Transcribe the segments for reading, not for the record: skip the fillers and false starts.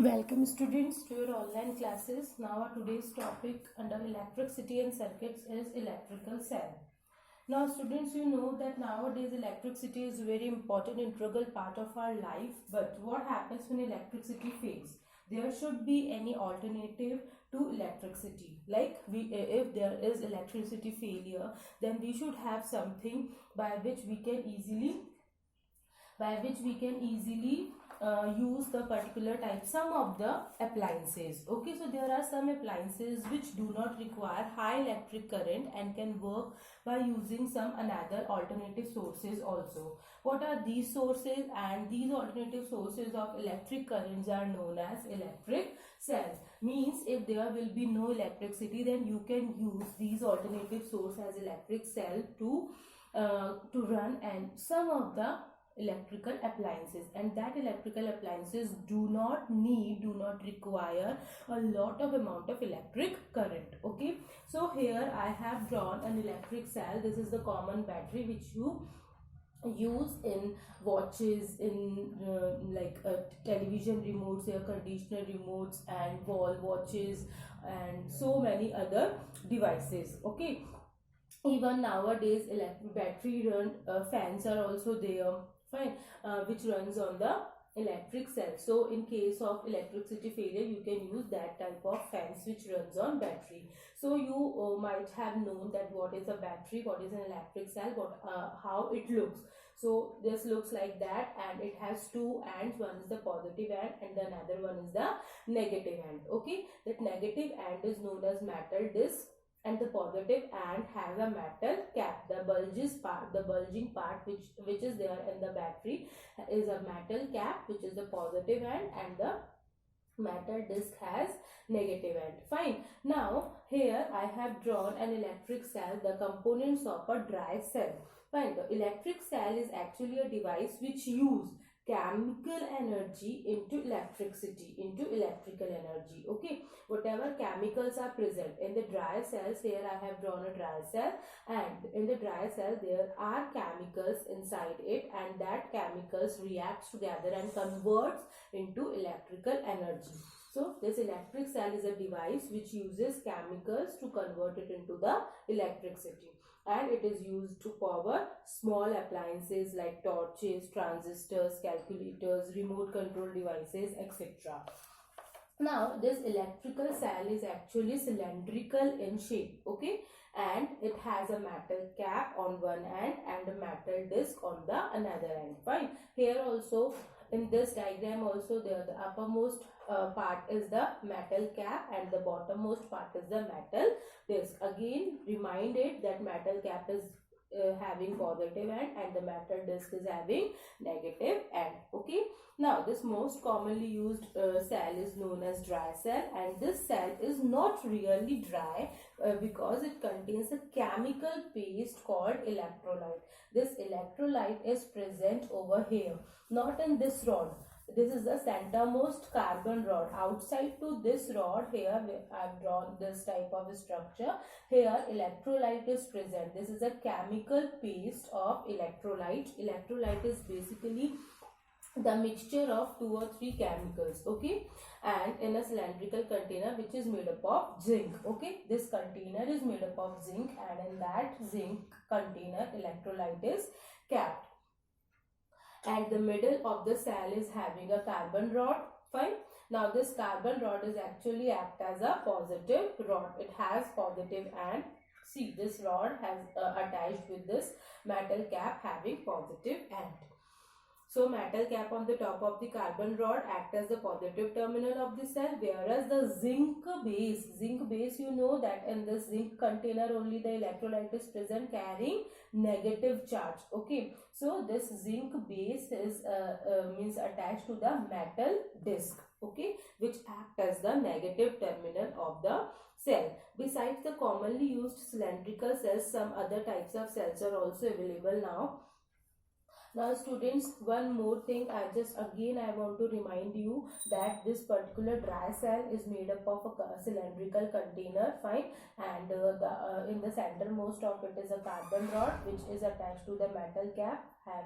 Welcome students to your online classes. Now our today's topic under electricity and circuits is electrical cell. Now students, you know that nowadays electricity is a very important integral part of our life, but what happens when electricity fails? There should be any alternative to electricity. Like if there is electricity failure, then we should have something by which we can easily use the particular type, some of the appliances. Okay, so there are some appliances which do not require high electric current and can work by using some another alternative sources also. What are these sources? And these alternative sources of electric currents are known as electric cells. Means if there will be no electricity, then you can use these alternative source as electric cell to run and some of the electrical appliances, and that electrical appliances do not require a lot of amount of electric current. Okay, so here I have drawn an electric cell. This is the common battery which you use in watches, in television remotes, air conditioner remotes, and wall watches, and so many other devices. Okay, even nowadays electric battery run fans are also there, fine, which runs on the electric cell. So in case of electricity failure, you can use that type of fans which runs on battery. So you might have known that what is a battery, what is an electric cell, how it looks. So this looks like that, and it has two ends. One is the positive end and the another one is the negative end. Okay, that negative end is known as metal disc, and the positive end has a metal cap. The bulging part which is there in the battery is a metal cap, which is the positive end, and the metal disc has negative end. Fine. Now here I have drawn an electric cell, the components of a dry cell. Fine. The electric cell is actually a device which use chemical energy into electricity, into electrical energy. Okay, whatever chemicals are present in the dry cells, here I have drawn a dry cell, and in the dry cell there are chemicals inside it, and that chemicals reacts together and converts into electrical energy. So this electric cell is a device which uses chemicals to convert it into the electricity, and it is used to power small appliances like torches, transistors, calculators, remote control devices, etc. Now this electrical cell is actually cylindrical in shape. Okay, and it has a metal cap on one end and a metal disc on the another end. Fine. Here also in this diagram also, the uppermost part is the metal cap and the bottommost part is the metal disc. Again, remind it that metal cap is having positive end and the metal disc is having negative end. Okay, now this most commonly used cell is known as dry cell, and this cell is not really dry because it contains a chemical paste called electrolyte. This electrolyte is present over here, not in this rod. This is the centermost carbon rod. Outside to this rod, here I have drawn this type of structure. Here electrolyte is present. This is a chemical paste of electrolyte. Electrolyte is basically the mixture of 2 or 3 chemicals. Okay, and in a cylindrical container which is made up of zinc. Okay, this container is made up of zinc, and in that zinc container electrolyte is kept, and the middle of the cell is having a carbon rod. Fine. Now this carbon rod is actually act as a positive rod. It has positive, and see this rod has attached with this metal cap having positive end. So metal cap on the top of the carbon rod act as the positive terminal of the cell, whereas the zinc base, you know that in this zinc container only the electrolyte is present carrying negative charge. Okay, so this zinc base is means attached to the metal disc. Okay, which act as the negative terminal of the cell. Besides the commonly used cylindrical cells, some other types of cells are also available now. Now students, one more thing, I want to remind you that this particular dry cell is made up of a cylindrical container. Fine, and in the centermost of it is a carbon rod which is attached to the metal cap,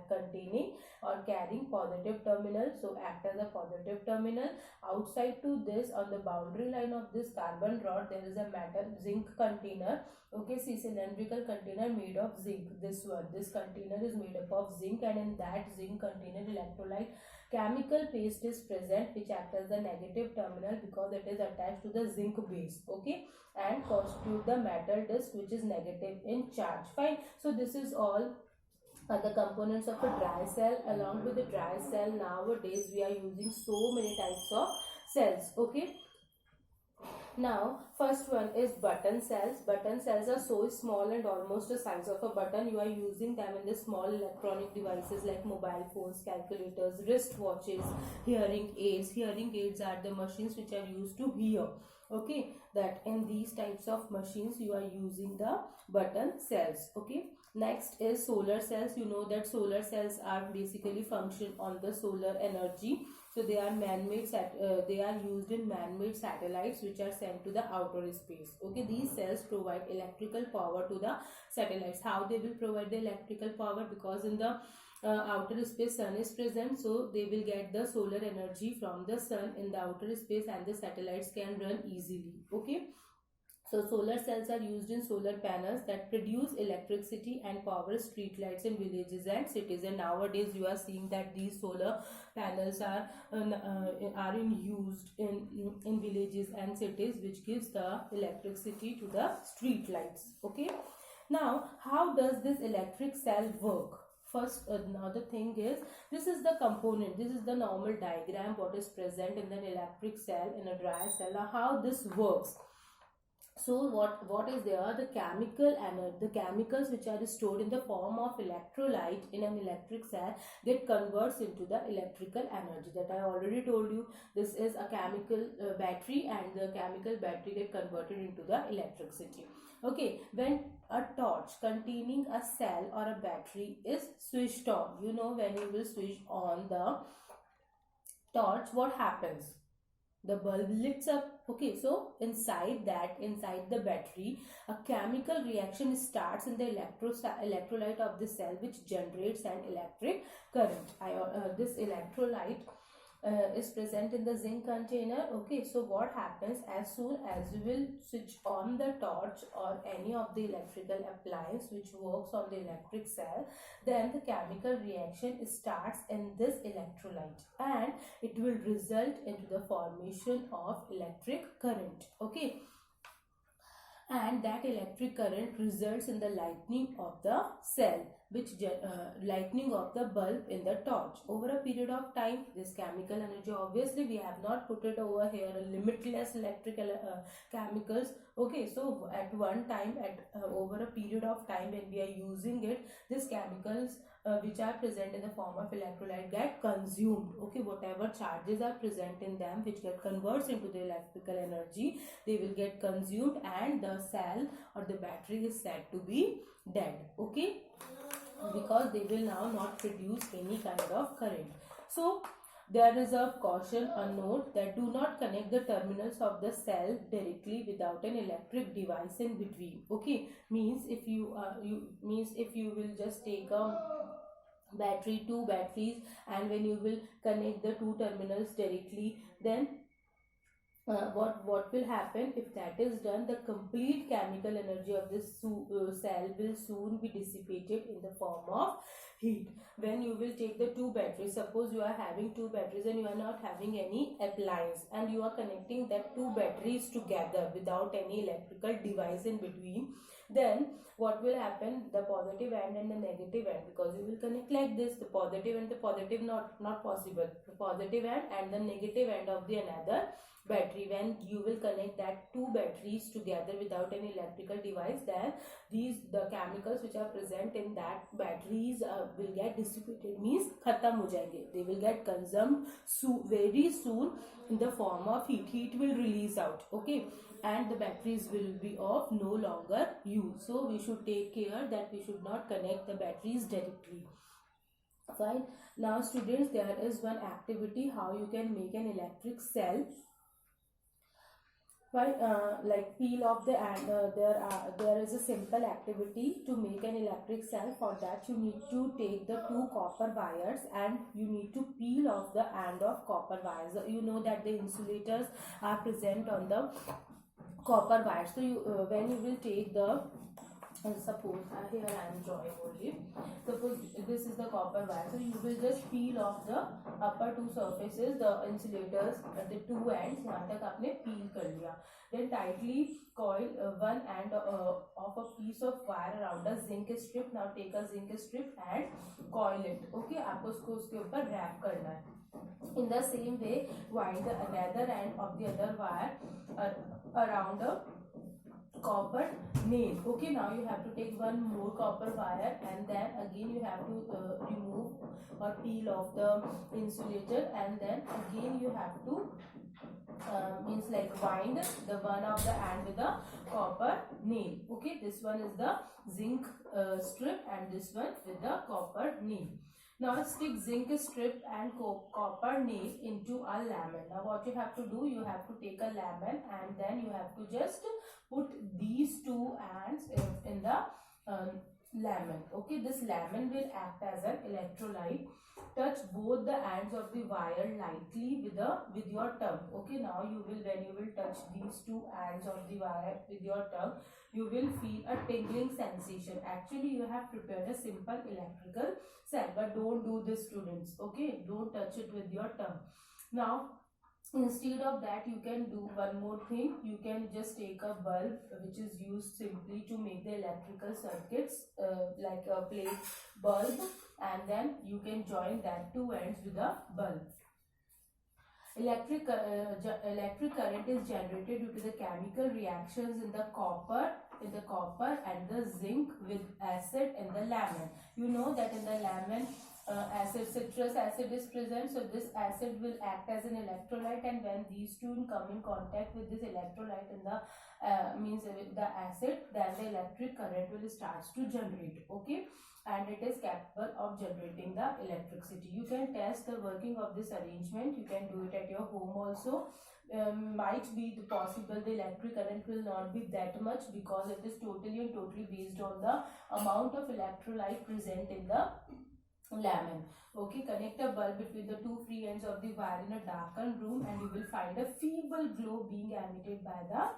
containing or carrying positive terminal, so act as a positive terminal. Outside to this, on the boundary line of this carbon rod, there is a metal zinc container. Okay, see, cylindrical container made of zinc. This container is made up of zinc, and in that zinc container, electrolyte chemical paste is present, which acts as the negative terminal because it is attached to the zinc base. Okay, and constitute the metal disc, which is negative in charge. Fine. So this is all the components of a dry cell. Along with the dry cell, nowadays we are using so many types of cells. Okay, now first one is button cells. Button cells are so small and almost the size of a button. You are using them in the small electronic devices like mobile phones, calculators, wrist watches, hearing aids. Hearing aids are the machines which are used to hear. Okay, that in these types of machines you are using the button cells. Okay, next is solar cells. You know that solar cells are basically function on the solar energy. So they are man-made. They are used in man-made satellites which are sent to the outer space. Okay, these cells provide electrical power to the satellites. How they will provide the electrical power? Because in the outer space sun is present, so they will get the solar energy from the sun in the outer space, and the satellites can run easily. Okay, so solar cells are used in solar panels that produce electricity and power street lights in villages and cities. And nowadays you are seeing that these solar panels are used in villages and cities, which gives the electricity to the street lights. Okay, now how does this electric cell work? First, another thing is, this is the component, this is the normal diagram what is present in an electric cell, in a dry cell. Now how this works? So what is there? The chemicals which are stored in the form of electrolyte in an electric cell get converts into the electrical energy. That I already told you. This is a chemical battery, and the chemical battery get converted into the electricity. Okay, when a torch containing a cell or a battery is switched on, you know, when you will switch on the torch, what happens? The bulb lights up. Okay, so inside the battery, a chemical reaction starts in the electrolyte of the cell, which generates an electric current. This electrolyte is present in the zinc container. Okay, so what happens, as soon as you will switch on the torch or any of the electrical appliance which works on the electric cell, then the chemical reaction starts in this electrolyte, and it will result into the formation of electric current. Okay, and that electric current results in the lightning of the cell, which lightning of the bulb in the torch. Over a period of time, this chemical energy, obviously we have not put it over here a limitless electrical chemicals. Okay, so at one time, over a period of time when we are using it, these chemicals which are present in the form of electrolyte get consumed. Okay, whatever charges are present in them which get converts into the electrical energy, they will get consumed, and the cell or the battery is said to be dead. Okay, because they will now not produce any kind of current. So there is a caution, a note, that do not connect the terminals of the cell directly without an electric device in between. Okay, means if you will just take a battery, two batteries, and when you will connect the two terminals directly, then what will happen? If that is done, the complete chemical energy of this cell will soon be dissipated in the form of heat. When you will take the two batteries, suppose you are having two batteries and you are not having any appliance, and you are connecting that two batteries together without any electrical device in between, then what will happen? The positive end and the negative end, because you will connect like this, the positive and the positive not possible, the positive end and the negative end of the another battery. When you will connect that two batteries together without any electrical device, then the chemicals which are present in that batteries will get dissipated, means khatam ho jayenge. They will get consumed very soon in the form of heat will release out. Okay, and the batteries will be of no longer use. So we should take care that we should not connect the batteries directly. Fine. Now students, there is one activity how you can make an electric cell. By like peel off the and there is a simple activity to make an electric cell. For that you need to take the two copper wires and you need to peel off the end of copper wires. You know that the insulators are present on the copper wire. So you when you will take the suppose here I am drawing only. Suppose this is the copper wire, so you will just peel off the upper two surfaces, the insulators at the two ends. यहाँ तक आपने peel कर लिया. Then tightly coil one end of a piece of wire around a zinc strip. Now take a zinc strip and coil it. Okay, आपको उसको उसके ऊपर wrap करना है. In the same way, wind the another end of the other wire around a copper nail. Okay, now you have to take one more copper wire and then again you have to remove or peel off the insulator, and then again you have to means like wind the one of the end with the copper nail. Okay, this one is the zinc strip and this one with the copper nail. Now stick zinc strip and copper nail into a lemon. Now what you have to do, you have to take a lemon and then you have to just put these two ends in the lemon. Okay, this lemon will act as an electrolyte. Touch both the ends of the wire lightly with your tongue. Okay, now you will, when you will touch these two ends of the wire with your tongue, you will feel a tingling sensation. Actually you have prepared a simple electrical cell, but don't do this, students. Okay, don't touch it with your tongue. Now instead of that, you can do one more thing. You can just take a bulb which is used simply to make the electrical circuits, like a plate bulb, and then you can join that two ends with a bulb. Electric current is generated due to the chemical reactions in the copper and the zinc with acid in the lemon. You know that in the lemon citrus acid is present, so this acid will act as an electrolyte, and when these two come in contact with this electrolyte in the means with the acid, then the electric current will start to generate. Okay, and it is capable of generating the electricity. You can test the working of this arrangement. You can do it at your home also. Might be possible the electric current will not be that much because it is totally based on the amount of electrolyte present in the lemon. Okay, connect a bulb between the two free ends of the wire in a darkened room and you will find a feeble glow being emitted by the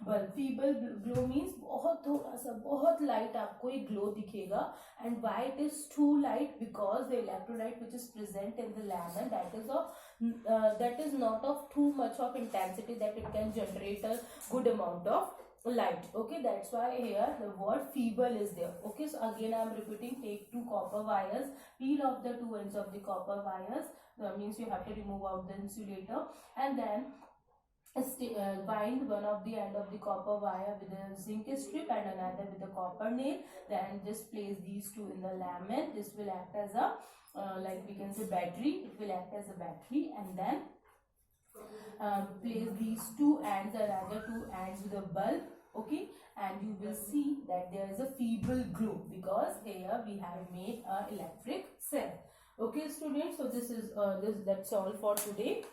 bulb. Feeble glow means बहुत थोड़ा सा, बहुत light आपको एक glow दिखेगा. And why it is too light? Because the electrolyte which is present in the lemon, that is not of too much of intensity that it can generate a good amount of light. Okay, that's why here the word feeble is there. Okay, so again I am repeating, take two copper wires, peel off the two ends of the copper wires. That means you have to remove out the insulator, and then bind one of the end of the copper wire with a zinc strip and another with a copper nail. Then just place these two in the lemon. This will act as a like we can say battery. It will act as a battery, and then place these two ends, another two ends with a bulb. Okay, and you will see that there is a feeble glow because here we have made an electric cell. Okay, students, so this is that's all for today.